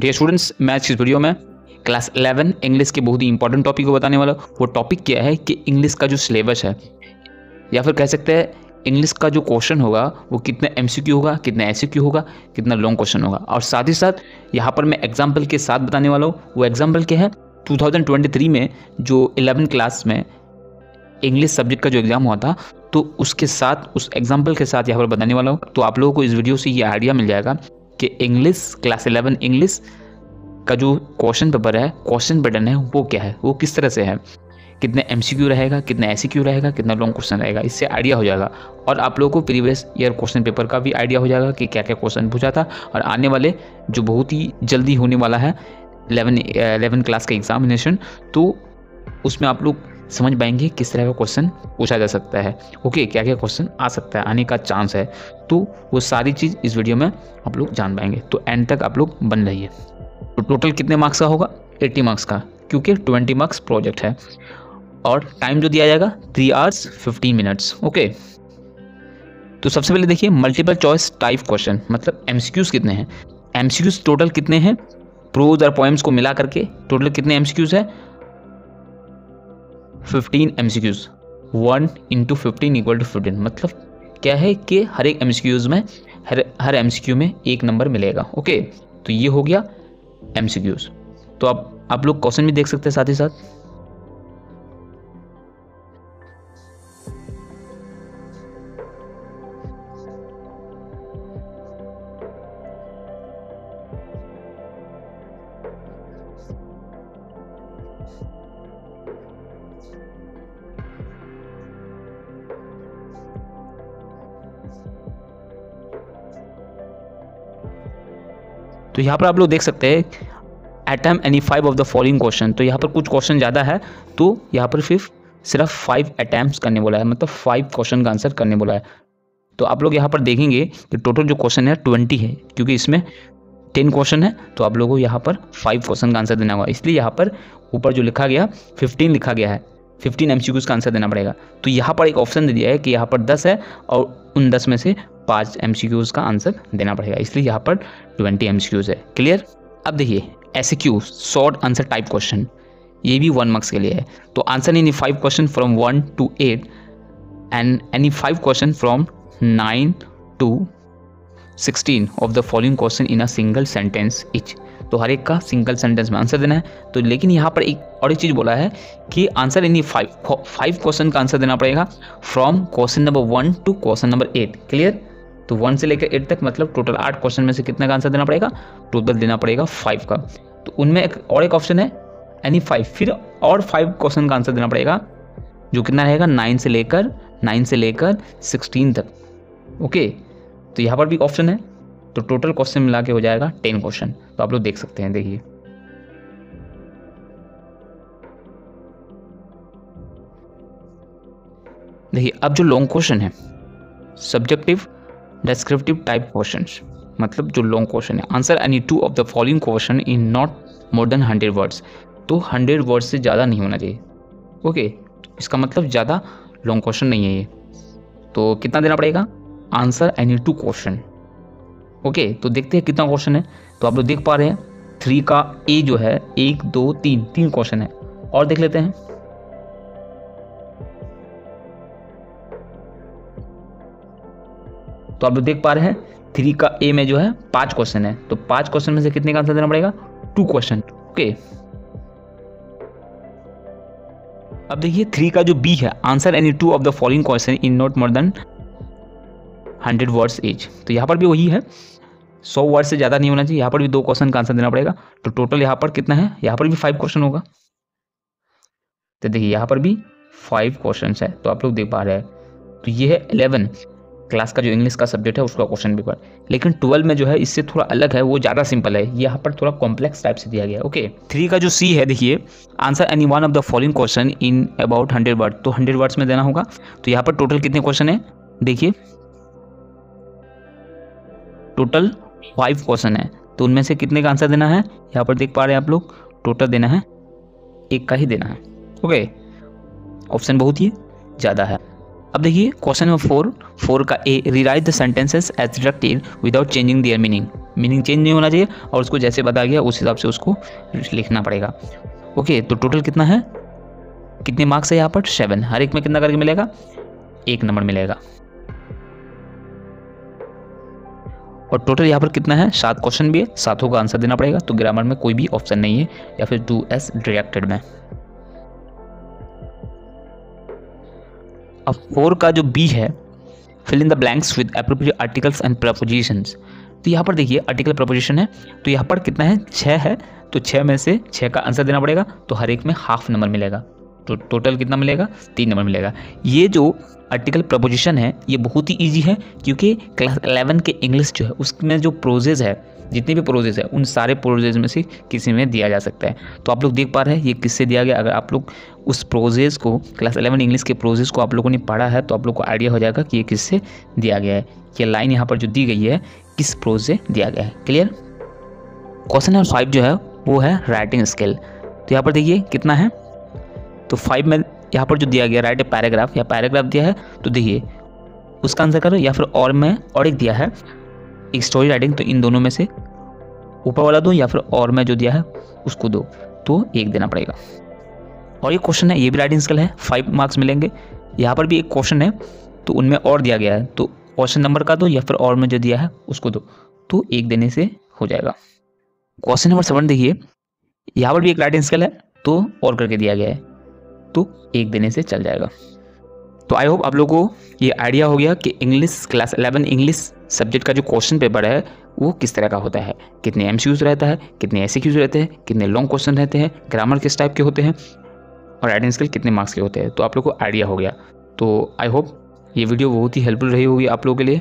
Dear students, मैं आज इस वीडियो में क्लास 11 इंग्लिश के बहुत ही इंपॉर्टेंट टॉपिक को बताने वाला हूँ। वो टॉपिक क्या है कि इंग्लिश का जो सिलेबस है, या फिर कह सकते हैं इंग्लिश का जो क्वेश्चन होगा वो कितना एमसीक्यू होगा, कितना एसक्यू होगा, कितना लॉन्ग क्वेश्चन होगा। और साथ ही साथ यहाँ पर मैं एग्जाम्पल के साथ बताने वाला हूँ। वो एग्जाम्पल क्या है, 2023 में जो 11 क्लास में इंग्लिश सब्जेक्ट का जो एग्ज़ाम हुआ था, तो उसके साथ, उस एग्जाम्पल के साथ यहाँ पर बताने वाला हूँ। तो आप लोगों को इस वीडियो से ये आइडिया मिल जाएगा कि इंग्लिश क्लास 11 इंग्लिश का जो क्वेश्चन पेपर है, क्वेश्चन पैटर्न है, वो क्या है, वो किस तरह से है, कितने एमसीक्यू रहेगा, कितना एसक्यू रहेगा, कितना लॉन्ग क्वेश्चन रहेगा, इससे आइडिया हो जाएगा। और आप लोगों को प्रीवियस ईयर क्वेश्चन पेपर का भी आइडिया हो जाएगा कि क्या क्या क्वेश्चन पूछा था, और आने वाले जो बहुत ही जल्दी होने वाला है 11 क्लास का एग्जामिनेशन, तो उसमें आप लोग समझ पाएंगे किस तरह का क्वेश्चन पूछा जा सकता है। ओके, क्या क्या क्वेश्चन आ सकता है, आने का चांस है, तो वो सारी चीज़ इस वीडियो में आप लोग जान पाएंगे। तो एंड तक आप लोग बन रहिए। तो टोटल कितने मार्क्स का होगा? 80 मार्क्स का, क्योंकि 20 मार्क्स प्रोजेक्ट है। और टाइम जो दिया जाएगा 3 hours 15 minutes। ओके, तो सबसे पहले देखिए मल्टीपल चॉइस टाइप क्वेश्चन, मतलब एमसीक्यूज कितने हैं। एमसीक्यूज टोटल कितने हैं, प्रोज और पोएम्स को मिला करके टोटल कितने एमसीक्यूज है? 15 एमसीक्यूज। 1 × 15 = 15। मतलब क्या है कि हर एक एमसीक्यूज में, हर एमसीक्यू में एक नंबर मिलेगा। ओके, तो ये हो गया एमसीक्यूज। तो आप लोग क्वेश्चन भी देख सकते हैं साथ ही साथ। तो यहाँ पर आप लोग देख सकते हैं attempt any 5 of the following question. तो यहाँ पर कुछ क्वेश्चन ज़्यादा है, तो यहाँ पर सिर्फ 5 अटैम्प्ट्स करने बोला है, मतलब 5 क्वेश्चन का आंसर करने बोला है। तो आप लोग यहाँ पर देखेंगे कि टोटल जो क्वेश्चन है 20 है, क्योंकि इसमें 10 क्वेश्चन है, तो आप लोगों को यहाँ पर 5 क्वेश्चन का आंसर देना होगा। इसलिए यहाँ पर ऊपर जो लिखा गया 15 लिखा गया है, 15 एमसीक्यूज का आंसर देना पड़ेगा। तो यहाँ पर एक ऑप्शन दे दिया है कि यहाँ पर 10 है और उन 10 में से 5 एमसीक्यूज का आंसर देना पड़ेगा, इसलिए यहाँ पर 20 एमसीक्यूज है। क्लियर? अब देखिए SQ, short answer type question, ये भी 1 मार्क्स के लिए है। तो answer any 5 question from 1 to 8 and any 5 question from 9 to 16 of the following question in a single sentence etch. तो हर एक का सिंगल सेंटेंस में आंसर देना है। तो लेकिन यहाँ पर एक और एक चीज़ बोला है कि आंसर एनी 5 क्वेश्चन का आंसर देना पड़ेगा from question number 1 to question number 8। Clear? तो 1 से लेकर 8 तक, मतलब टोटल 8 क्वेश्चन में से कितने का आंसर देना पड़ेगा? टोटल देना पड़ेगा 5 का। तो उनमें एक ऑप्शन है एनी 5, फिर और 5 क्वेश्चन का आंसर देना पड़ेगा, जो कितना रहेगा 9 से लेकर 16 तक। ओके, तो यहाँ पर भी ऑप्शन है, तो टोटल क्वेश्चन मिला के हो जाएगा 10 क्वेश्चन। तो आप लोग देख सकते हैं, देखिए अब जो लॉन्ग क्वेश्चन है, सब्जेक्टिव डिस्क्रिप्टिव टाइप क्वेश्चंस, मतलब जो लॉन्ग क्वेश्चन है, answer any 2 of the following question in not more than 100 words. तो 100 वर्ड्स से ज़्यादा नहीं होना चाहिए। ओके, इसका मतलब ज़्यादा लॉन्ग क्वेश्चन नहीं है ये। तो कितना देना पड़ेगा? Answer any 2 question. ओके, तो देखते हैं कितना क्वेश्चन है। तो आप लोग देख पा रहे हैं 3 का ए जो है 1 2 3 क्वेश्चन है। और देख लेते हैं। तो आप लोग देख पा रहे हैं 3 का ए में जो है 5 क्वेश्चन है, तो 5 क्वेश्चन में से कितने का आंसर देना पड़ेगा? 2 क्वेश्चन। ओके, अब देखिए 3 का जो बी है, answer any 2 of the following question in not more than 100 words each. तो यहाँ पर भी वही है, 100 वर्ड से ज़्यादा नहीं होना चाहिए। यहाँ पर भी 2 क्वेश्चन का आंसर देना पड़ेगा। तो टोटल यहाँ पर कितना है? यहाँ पर भी 5 क्वेश्चन होगा। तो देखिए यहाँ पर भी 5 क्वेश्चन है, तो आप लोग देख पा रहे हैं। तो ये है 11 क्लास का जो इंग्लिश का सब्जेक्ट है उसका क्वेश्चन पेपर। लेकिन 12 में जो है इससे थोड़ा अलग है, वो ज़्यादा सिंपल है, यहाँ पर थोड़ा कॉम्प्लेक्स टाइप से दिया गया है। ओके, 3 का जो सी है, देखिए answer any 1 of the following question in about 100 word. तो 100 वर्ड्स में देना होगा। तो यहाँ पर टोटल कितने क्वेश्चन है? देखिए टोटल 5 क्वेश्चन है, तो उनमें से कितने का आंसर देना है? यहाँ पर देख पा रहे हैं आप लोग, टोटल देना है 1 का ही देना है। ओके, ऑप्शन बहुत ही ज़्यादा है। अब देखिए क्वेश्चन नंबर 4 का A, rewrite the sentences as directed without changing their meaning. Meaning change नहीं होना चाहिए और उसको जैसे बताया गया उस हिसाब से उसको लिखना पड़ेगा। ओके, तो टोटल कितना है, कितने मार्क्स है यहाँ पर 7, हर एक में कितना करके मिलेगा, 1 नंबर मिलेगा। और टोटल यहाँ पर कितना है, 7 क्वेश्चन भी है, 7 का आंसर देना पड़ेगा। तो ग्रामर में कोई भी ऑप्शन नहीं है या फिर 2S डायरेक्टेड में। अब 4 का जो बी है, fill in the blanks with appropriate articles and prepositions. तो यहाँ पर देखिए आर्टिकल प्रपोजिशन है, तो यहाँ पर कितना है, 6 है, तो 6 में से 6 का आंसर देना पड़ेगा, तो हर एक में हाफ नंबर मिलेगा। तो टोटल कितना मिलेगा, 3 नंबर मिलेगा। ये जो आर्टिकल प्रपोजिशन है ये बहुत ही ईजी है, क्योंकि क्लास 11 के इंग्लिश जो है उसमें जो प्रोजेज है, जितने भी प्रोजेज है उन सारे प्रोजेज में से किसी में दिया जा सकता है। तो आप लोग देख पा रहे हैं ये किससे दिया गया। अगर आप लोग उस प्रोजेज को, क्लास 11 इंग्लिश के प्रोजेज को आप लोगों ने पढ़ा है तो आप लोग को आइडिया हो जाएगा कि ये किससे दिया गया है। ये लाइन यहाँ पर जो दी गई है किस प्रोज से दिया गया है। क्लियर। क्वेश्चन नंबर 5 जो है वो है राइटिंग स्किल। तो यहाँ पर देखिए कितना है, तो 5 में यहाँ पर जो दिया गया राइट ए पैराग्राफ, या पैराग्राफ दिया है तो देखिए उसका आंसर करो, या फिर और में और एक दिया है एक स्टोरी राइटिंग, तो इन दोनों में से ऊपर वाला दो या फिर और में जो दिया है उसको दो, तो 1 देना पड़ेगा। और ये क्वेश्चन है, ये भी राइटिंग स्किल है, 5 मार्क्स मिलेंगे। यहाँ पर भी एक क्वेश्चन है तो उनमें और दिया गया है, तो क्वेश्चन नंबर का दो या फिर और में जो दिया है उसको दो, तो 1 देने से हो जाएगा। क्वेश्चन नंबर 7 देखिए, यहाँ पर भी एक राइटिंग स्किल है तो और करके दिया गया है, तो 1 देने से चल जाएगा। तो आई होप आप लोगों को ये आइडिया हो गया कि इंग्लिश क्लास 11 इंग्लिश सब्जेक्ट का जो क्वेश्चन पेपर है वो किस तरह का होता है, कितने एमसीक्यूज रहता है, कितने एसक्यूज रहते हैं, कितने लॉन्ग क्वेश्चन रहते हैं, ग्रामर किस टाइप के होते हैं और राइटिंग स्किल कितने मार्क्स के होते हैं। तो आप लोग को आइडिया हो गया। तो आई होप ये वीडियो बहुत ही हेल्पफुल रही होगी आप लोगों के लिए।